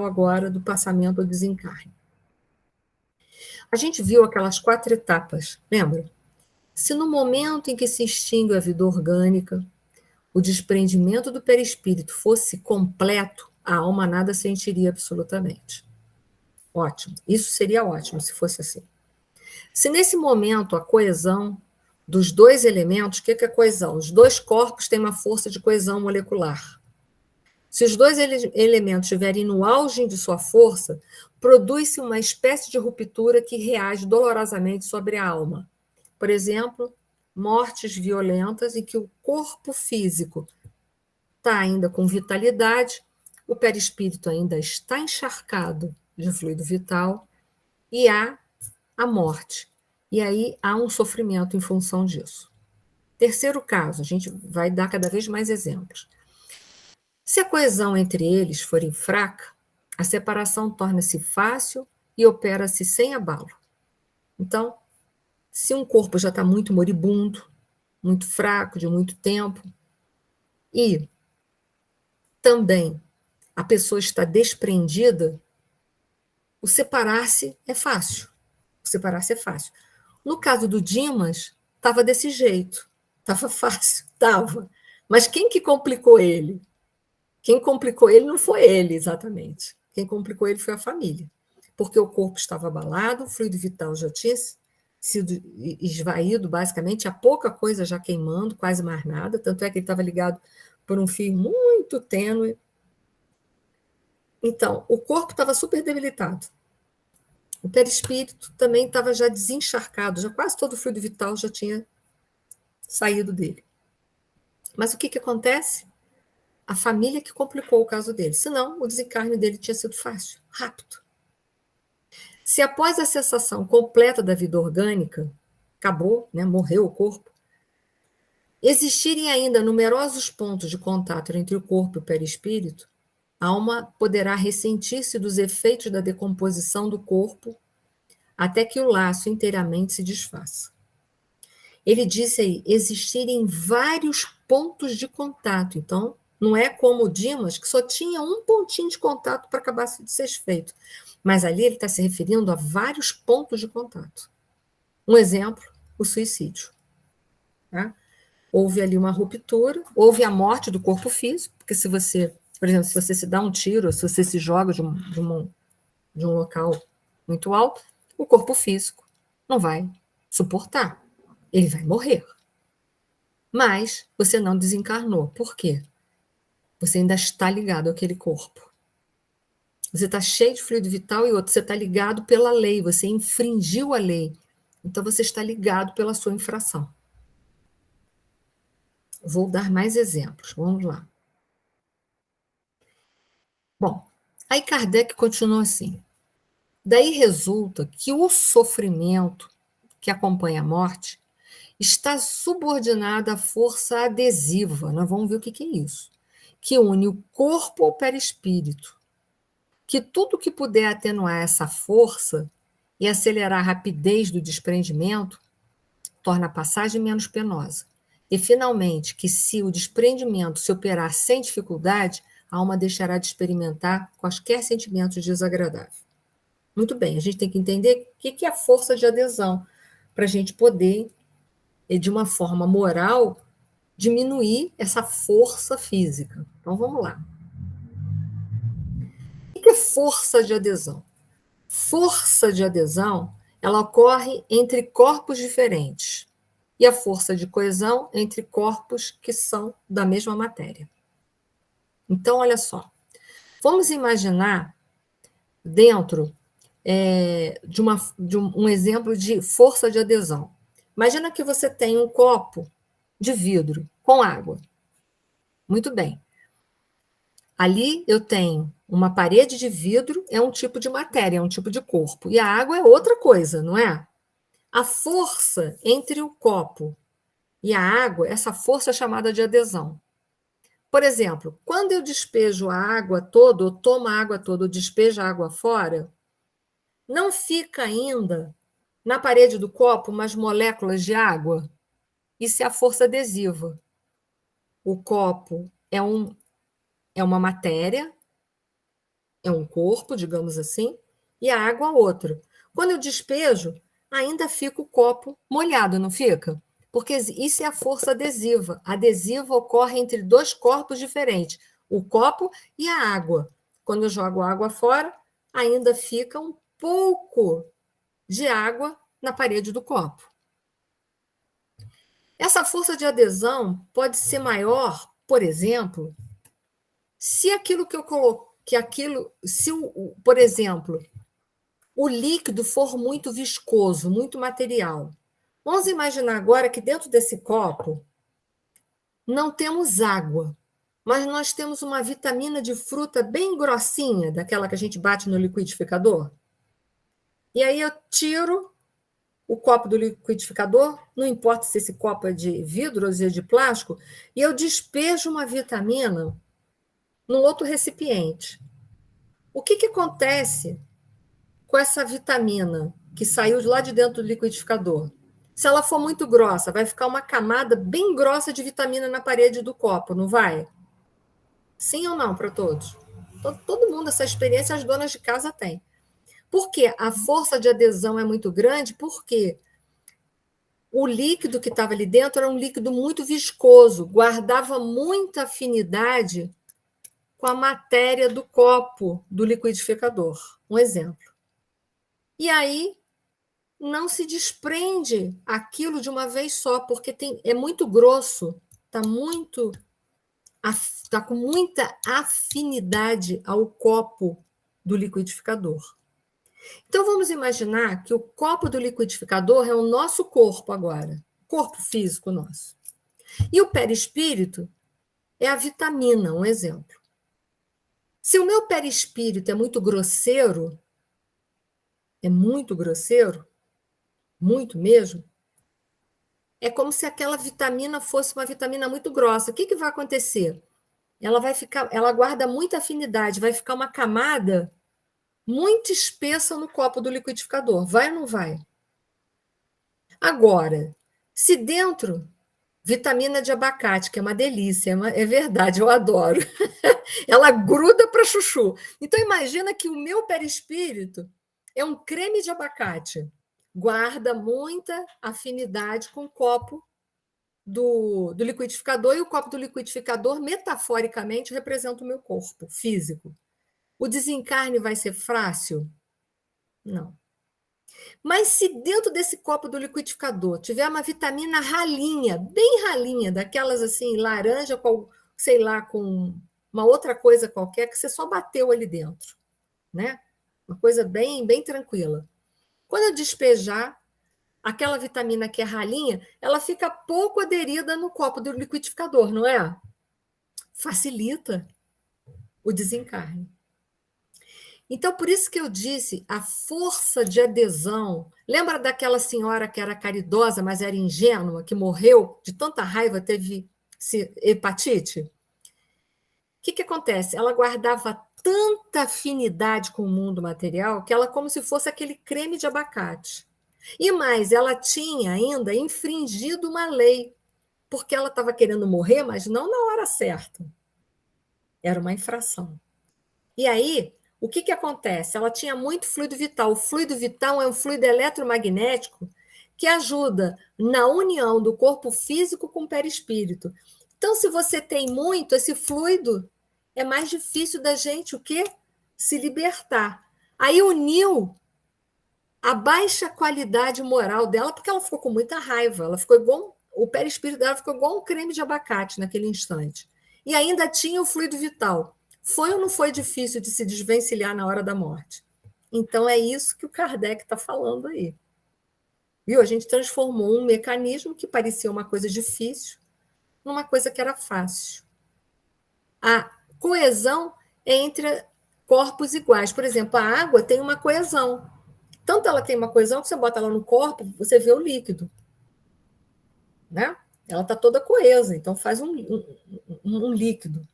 agora do passamento ao desencarne. A gente viu aquelas 4 etapas, lembra? Se no momento em que se extingue a vida orgânica, o desprendimento do perispírito fosse completo, a alma nada sentiria absolutamente. Ótimo. Isso seria ótimo se fosse assim. Se nesse momento a coesão dos 2 elementos, o que é coesão? Os 2 corpos têm uma força de coesão molecular. Se os 2 elementos estiverem no auge de sua força, produz-se uma espécie de ruptura que reage dolorosamente sobre a alma. Por exemplo, mortes violentas em que o corpo físico está ainda com vitalidade, o perispírito ainda está encharcado de fluido vital e há a morte. E aí há um sofrimento em função disso. Terceiro caso, a gente vai dar cada vez mais exemplos. Se a coesão entre eles for fraca, a separação torna-se fácil e opera-se sem abalo. Então, se um corpo já está muito moribundo, muito fraco, de muito tempo, e também a pessoa está desprendida, o separar-se é fácil. O separar-se é fácil. No caso do Dimas, estava desse jeito. Estava fácil, estava. Mas quem que complicou ele? Quem complicou ele não foi ele, exatamente. Quem complicou ele foi a família. Porque o corpo estava abalado, o fluido vital já tinha sido esvaído, basicamente, há pouca coisa já queimando, quase mais nada. Tanto é que ele estava ligado por um fio muito tênue. Então, o corpo estava super debilitado. O perispírito também estava já desencharcado, já quase todo o fluido vital já tinha saído dele. Mas o que acontece? A família que complicou o caso dele. Senão, o desencarne dele tinha sido fácil, rápido. Se após a cessação completa da vida orgânica, acabou, né, morreu o corpo, existirem ainda numerosos pontos de contato entre o corpo e o perispírito, a alma poderá ressentir-se dos efeitos da decomposição do corpo até que o laço inteiramente se desfaça. Ele disse aí, existirem vários pontos de contato. Então, não é como o Dimas, que só tinha um pontinho de contato para acabar de ser feito. Mas ali ele está se referindo a vários pontos de contato. Um exemplo, o suicídio. Tá? Houve ali uma ruptura, houve a morte do corpo físico, porque se você, por exemplo, se você se dá um tiro, se você se joga de um local muito alto, o corpo físico não vai suportar. Ele vai morrer. Mas você não desencarnou. Por quê? Você ainda está ligado àquele corpo. Você está cheio de fluido vital e outro, você está ligado pela lei, você infringiu a lei. Então você está ligado pela sua infração. Vou dar mais exemplos. Vamos lá. Bom, aí Kardec continua assim. Daí resulta que o sofrimento que acompanha a morte está subordinado à força adesiva. Nós vamos ver o que é isso. Que une o corpo ao perispírito. Que tudo que puder atenuar essa força e acelerar a rapidez do desprendimento torna a passagem menos penosa. E, finalmente, que se o desprendimento se operar sem dificuldade, a alma deixará de experimentar quaisquer sentimentos desagradáveis. Muito bem, a gente tem que entender o que é a força de adesão, para a gente poder, de uma forma moral, diminuir essa força física. Então, vamos lá. O que é força de adesão? Força de adesão, ela ocorre entre corpos diferentes. E a força de coesão entre corpos que são da mesma matéria. Então, olha só. Vamos imaginar dentro de um exemplo de força de adesão. Imagina que você tem um copo de vidro com água. Muito bem. Ali eu tenho uma parede de vidro, é um tipo de matéria, é um tipo de corpo. E a água é outra coisa, não é? A força entre o copo e a água, essa força é chamada de adesão. Por exemplo, quando eu despejo a água toda, ou tomo a água toda, ou despejo a água fora, não fica ainda na parede do copo umas moléculas de água? Isso é a força adesiva. O copo é uma matéria, é um corpo, digamos assim, e a água outro. Quando eu despejo, ainda fica o copo molhado, não fica? Porque isso é a força adesiva. A adesiva ocorre entre dois corpos diferentes, o copo e a água. Quando eu jogo a água fora, ainda fica um pouco de água na parede do copo. Essa força de adesão pode ser maior, por exemplo, se aquilo que eu coloco, que aquilo, se por exemplo, o líquido for muito viscoso, muito material. Vamos imaginar agora que dentro desse copo não temos água, mas nós temos uma vitamina de fruta bem grossinha, daquela que a gente bate no liquidificador. E aí eu tiro o copo do liquidificador, não importa se esse copo é de vidro ou se é de plástico, e eu despejo uma vitamina num outro recipiente. O que acontece com essa vitamina que saiu de lá de dentro do liquidificador? Se ela for muito grossa, vai ficar uma camada bem grossa de vitamina na parede do copo, não vai? Sim ou não para todos? Todo mundo, essa experiência as donas de casa têm. Por quê? A força de adesão é muito grande, porque o líquido que estava ali dentro era um líquido muito viscoso, guardava muita afinidade com a matéria do copo do liquidificador. Um exemplo. E aí não se desprende aquilo de uma vez só, porque é muito grosso, tá com muita afinidade ao copo do liquidificador. Então vamos imaginar que o copo do liquidificador é o nosso corpo agora, corpo físico nosso. E o perispírito é a vitamina, um exemplo. Se o meu perispírito é muito grosseiro, muito mesmo, é como se aquela vitamina fosse uma vitamina muito grossa. O que vai acontecer? Ela guarda muita afinidade, vai ficar uma camada muito espessa no copo do liquidificador. Vai ou não vai? Agora, se dentro, vitamina de abacate, que é uma delícia, é verdade, eu adoro. Ela gruda para chuchu. Então, imagina que o meu perispírito é um creme de abacate. Guarda muita afinidade com o copo do liquidificador, e o copo do liquidificador, metaforicamente, representa o meu corpo físico. O desencarne vai ser fácil? Não. Mas se dentro desse copo do liquidificador tiver uma vitamina ralinha, bem ralinha, daquelas assim, laranja, com, sei lá, com uma outra coisa qualquer, que você só bateu ali dentro, né? Uma coisa bem, bem tranquila. Quando eu despejar, aquela vitamina que é ralinha, ela fica pouco aderida no copo do liquidificador, não é? Facilita o desencarne. Então, por isso que eu disse, a força de adesão. Lembra daquela senhora que era caridosa, mas era ingênua, que morreu de tanta raiva, teve hepatite? O que acontece? Ela guardava tanta afinidade com o mundo material que ela como se fosse aquele creme de abacate. E mais, ela tinha ainda infringido uma lei, porque ela estava querendo morrer, mas não na hora certa. Era uma infração. E aí, o que acontece? Ela tinha muito fluido vital. O fluido vital é um fluido eletromagnético que ajuda na união do corpo físico com o perispírito. Então, se você tem muito, esse fluido é mais difícil da gente o quê? Se libertar. Aí uniu a baixa qualidade moral dela, porque ela ficou com muita raiva. Ela ficou igual, o perispírito dela ficou igual um creme de abacate naquele instante. E ainda tinha o fluido vital. Foi ou não foi difícil de se desvencilhar na hora da morte? Então é isso que o Kardec está falando aí. Viu? A gente transformou um mecanismo que parecia uma coisa difícil numa coisa que era fácil. A coesão é entre corpos iguais. Por exemplo, a água tem uma coesão. Tanto ela tem uma coesão que você bota ela no corpo, você vê o líquido. Né? Ela está toda coesa, então faz um líquido.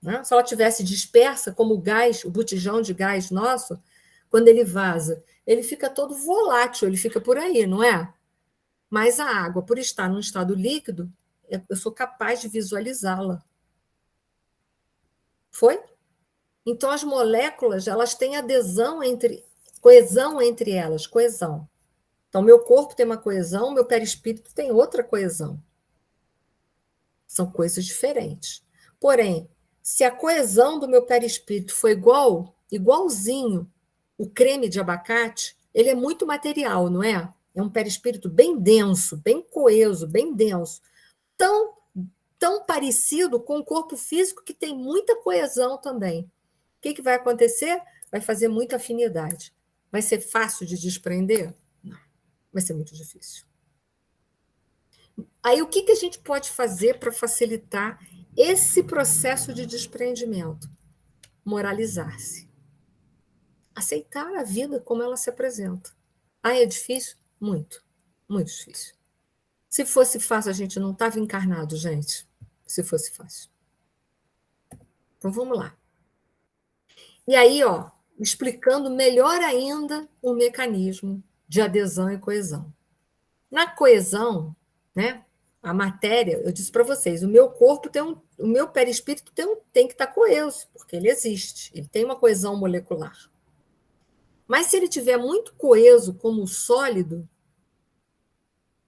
Né? Se ela tivesse dispersa, como o gás, o botijão de gás nosso, quando ele vaza, ele fica todo volátil, ele fica por aí, não é? Mas a água, por estar num estado líquido, eu sou capaz de visualizá-la. Foi? Então, as moléculas, elas têm coesão entre elas, coesão. Então, meu corpo tem uma coesão, meu perispírito tem outra coesão. São coisas diferentes. Porém, se a coesão do meu perispírito for igualzinho o creme de abacate, ele é muito material, não é? É um perispírito bem denso, bem coeso, bem denso. Tão, tão parecido com o corpo físico que tem muita coesão também. O que vai acontecer? Vai fazer muita afinidade. Vai ser fácil de desprender? Não, vai ser muito difícil. Aí, o que a gente pode fazer para facilitar esse processo de desprendimento? Moralizar-se. Aceitar a vida como ela se apresenta. Ah, é difícil? Muito. Muito difícil. Se fosse fácil, a gente não estava encarnado, gente. Se fosse fácil. Então, vamos lá. E aí, ó, explicando melhor ainda o mecanismo de adesão e coesão. Na coesão, né, a matéria, eu disse para vocês, o meu corpo o meu perispírito tem que estar coeso, porque ele existe, ele tem uma coesão molecular. Mas se ele tiver muito coeso como sólido,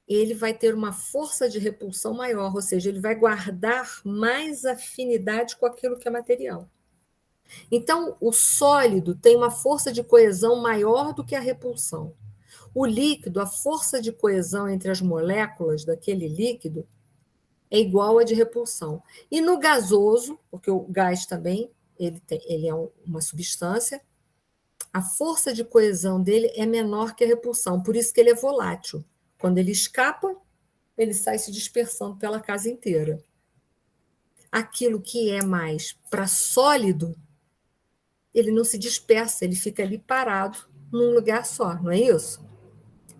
ele vai ter uma força de repulsão maior, ou seja, ele vai guardar mais afinidade com aquilo que é material. Então, o sólido tem uma força de coesão maior do que a repulsão. O líquido, a força de coesão entre as moléculas daquele líquido é igual à de repulsão. E no gasoso, porque o gás também ele é uma substância, a força de coesão dele é menor que a repulsão, por isso que ele é volátil. Quando ele escapa, ele sai se dispersando pela casa inteira. Aquilo que é mais para sólido, ele não se dispersa, ele fica ali parado num lugar só, não é isso?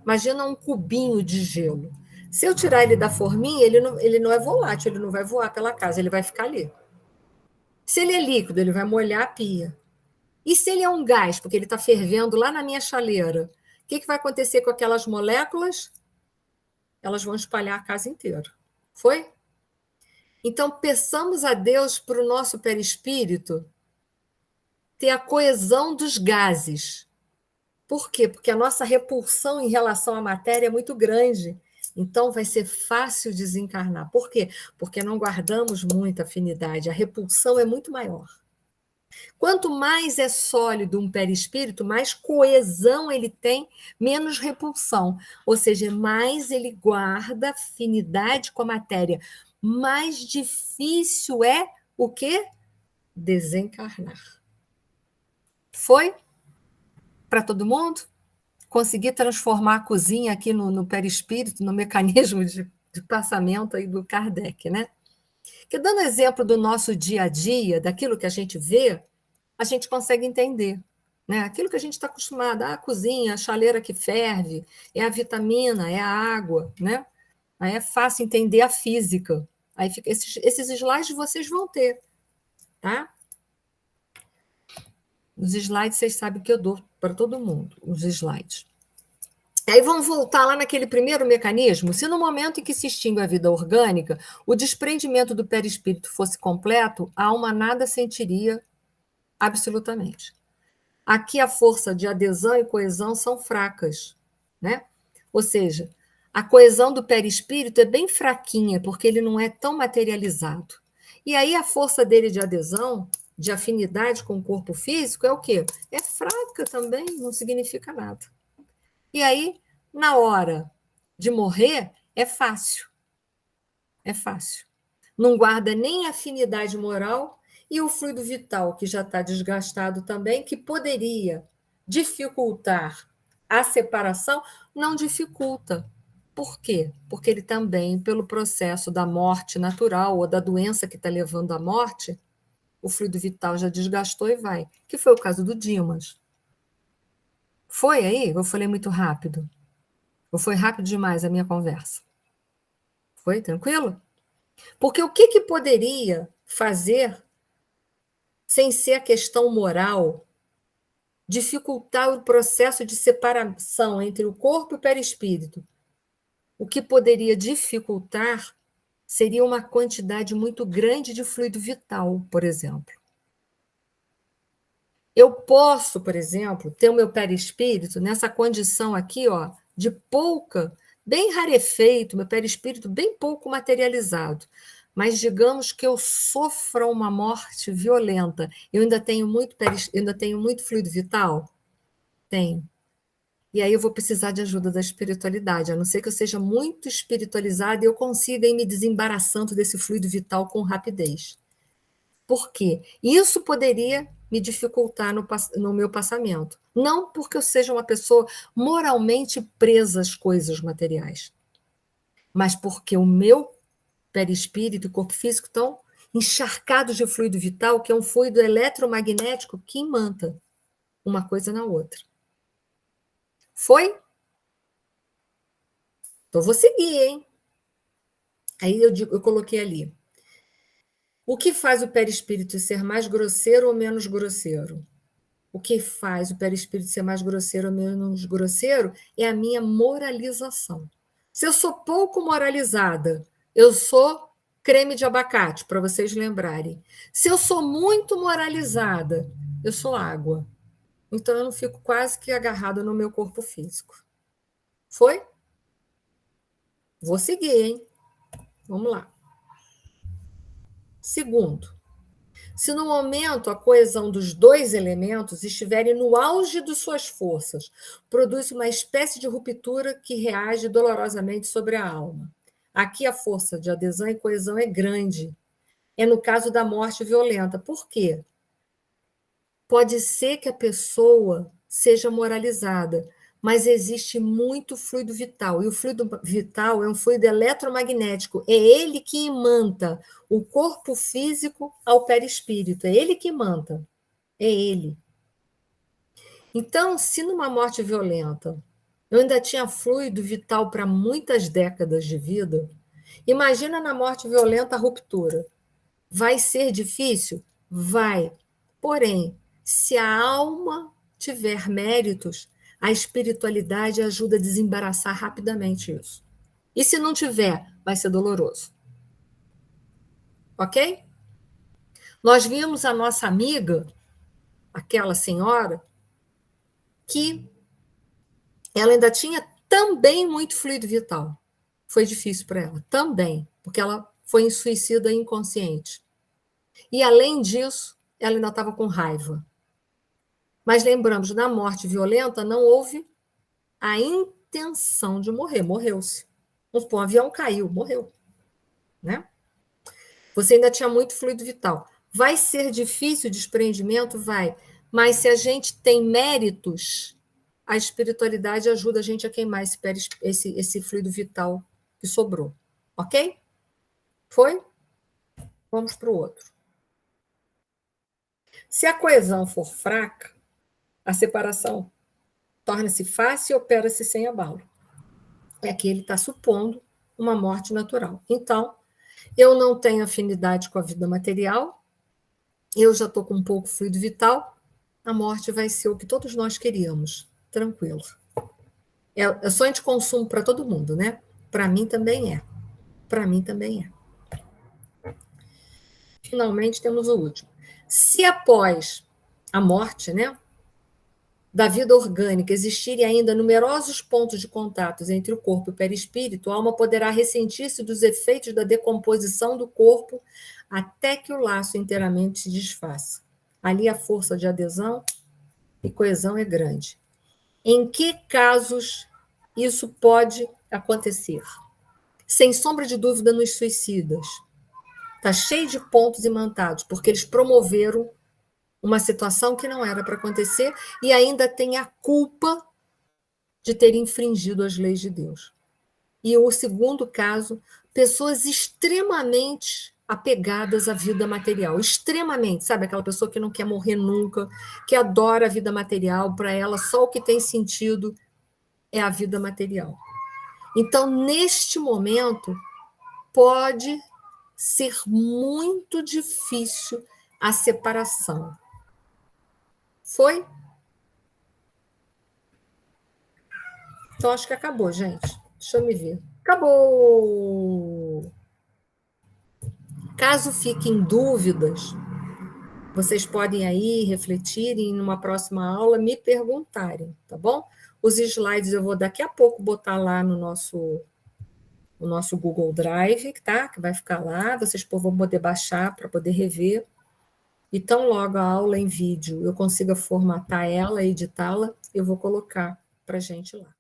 Imagina um cubinho de gelo. Se eu tirar ele da forminha, ele não é volátil, ele não vai voar pela casa, ele vai ficar ali. Se ele é líquido, ele vai molhar a pia. E se ele é um gás, porque ele está fervendo lá na minha chaleira, o que vai acontecer com aquelas moléculas? Elas vão espalhar a casa inteira. Foi? Então, peçamos a Deus para o nosso perispírito ter a coesão dos gases. Por quê? Porque a nossa repulsão em relação à matéria é muito grande. Então, vai ser fácil desencarnar. Por quê? Porque não guardamos muita afinidade. A repulsão é muito maior. Quanto mais é sólido um perispírito, mais coesão ele tem, menos repulsão. Ou seja, mais ele guarda afinidade com a matéria. Mais difícil é o quê? Desencarnar. Foi? Para todo mundo? Consegui transformar a cozinha aqui no perispírito, no mecanismo de passamento aí do Kardec, né? Que dando exemplo do nosso dia a dia, daquilo que a gente vê, a gente consegue entender. Né? Aquilo que a gente está acostumado, a cozinha, a chaleira que ferve, é a vitamina, é a água, né? Aí é fácil entender a física. Aí fica, esses slides vocês vão ter, tá? Os slides vocês sabem que eu dou para todo mundo, os slides. Aí vamos voltar lá naquele primeiro mecanismo. Se no momento em que se extingue a vida orgânica, o desprendimento do perispírito fosse completo, a alma nada sentiria absolutamente. Aqui a força de adesão e coesão são fracas, né? Ou seja, a coesão do perispírito é bem fraquinha, porque ele não é tão materializado. E aí a força dele de adesão, de afinidade com o corpo físico, é o quê? É fraca também, não significa nada. E aí, na hora de morrer, é fácil. É fácil. Não guarda nem afinidade moral e o fluido vital, que já está desgastado também, que poderia dificultar a separação, não dificulta. Por quê? Porque ele também, pelo processo da morte natural ou da doença que está levando à morte, o fluido vital já desgastou e vai. Que foi o caso do Dimas. Foi aí? Eu falei muito rápido? Ou foi rápido demais a minha conversa? Foi tranquilo? Porque o que poderia fazer, sem ser a questão moral, dificultar o processo de separação entre o corpo e o perispírito? O que poderia dificultar seria uma quantidade muito grande de fluido vital, por exemplo. Eu posso, por exemplo, ter o meu perispírito nessa condição aqui, ó, de pouca, bem rarefeito, meu perispírito bem pouco materializado. Mas digamos que eu sofra uma morte violenta, eu ainda tenho ainda tenho muito fluido vital? Tenho. E aí eu vou precisar de ajuda da espiritualidade, a não ser que eu seja muito espiritualizada e eu consiga ir me desembaraçando desse fluido vital com rapidez. Por quê? Isso poderia me dificultar no meu passamento. Não porque eu seja uma pessoa moralmente presa às coisas materiais, mas porque o meu perispírito e corpo físico estão encharcados de fluido vital, que é um fluido eletromagnético que imanta uma coisa na outra. Foi? Então vou seguir, hein? Aí eu coloquei ali. O que faz o perispírito ser mais grosseiro ou menos grosseiro? O que faz o perispírito ser mais grosseiro ou menos grosseiro é a minha moralização. Se eu sou pouco moralizada, eu sou creme de abacate, para vocês lembrarem. Se eu sou muito moralizada, eu sou água. Então eu não fico quase que agarrada no meu corpo físico. Foi? Vou seguir, hein? Vamos lá. Segundo, se no momento a coesão dos dois elementos estiverem no auge de suas forças, produz uma espécie de ruptura que reage dolorosamente sobre a alma. Aqui a força de adesão e coesão é grande. É no caso da morte violenta. Por quê? Pode ser que a pessoa seja moralizada, mas existe muito fluido vital. E o fluido vital é um fluido eletromagnético. É ele que imanta o corpo físico ao perispírito. É ele que imanta. É ele. Então, se numa morte violenta eu ainda tinha fluido vital para muitas décadas de vida, imagina na morte violenta a ruptura. Vai ser difícil? Vai. Porém, se a alma tiver méritos, a espiritualidade ajuda a desembaraçar rapidamente isso. E se não tiver, vai ser doloroso. Ok? Nós vimos a nossa amiga, aquela senhora, que ela ainda tinha também muito fluido vital. Foi difícil para ela, também, porque ela foi em suicida inconsciente. E, além disso, ela ainda estava com raiva. Mas lembramos, na morte violenta não houve a intenção de morrer, morreu-se. Um avião caiu, morreu. Né? Você ainda tinha muito fluido vital. Vai ser difícil o desprendimento? Vai. Mas se a gente tem méritos, a espiritualidade ajuda a gente a queimar esse fluido vital que sobrou. Ok? Foi? Vamos para o outro. Se a coesão for fraca, a separação torna-se fácil e opera-se sem abalo. É que ele está supondo uma morte natural. Então, eu não tenho afinidade com a vida material, eu já estou com um pouco fluido vital, a morte vai ser o que todos nós queríamos, tranquilo. É sonho de consumo para todo mundo, né? Para mim também é. Para mim também é. Finalmente temos o último. Se após a morte, né, da vida orgânica existirem ainda numerosos pontos de contatos entre o corpo e o perispírito, a alma poderá ressentir-se dos efeitos da decomposição do corpo até que o laço inteiramente se desfaça. Ali a força de adesão e coesão é grande. Em que casos isso pode acontecer? Sem sombra de dúvida, nos suicidas. Está cheio de pontos imantados, porque eles promoveram uma situação que não era para acontecer e ainda tem a culpa de ter infringido as leis de Deus. E o segundo caso, pessoas extremamente apegadas à vida material, extremamente, sabe, aquela pessoa que não quer morrer nunca, que adora a vida material, para ela só o que tem sentido é a vida material. Então, neste momento, pode ser muito difícil a separação. Foi? Então, acho que acabou, gente. Deixa eu me ver. Acabou! Caso fiquem dúvidas, Vocês podem aí refletir e numa próxima aula me perguntarem, tá bom? Os slides eu vou daqui a pouco botar lá no nosso Google Drive, tá? Que vai ficar lá, vocês vão poder baixar para poder rever. E tão logo a aula em vídeo eu consiga formatar ela, editá-la, eu vou colocar para a gente lá.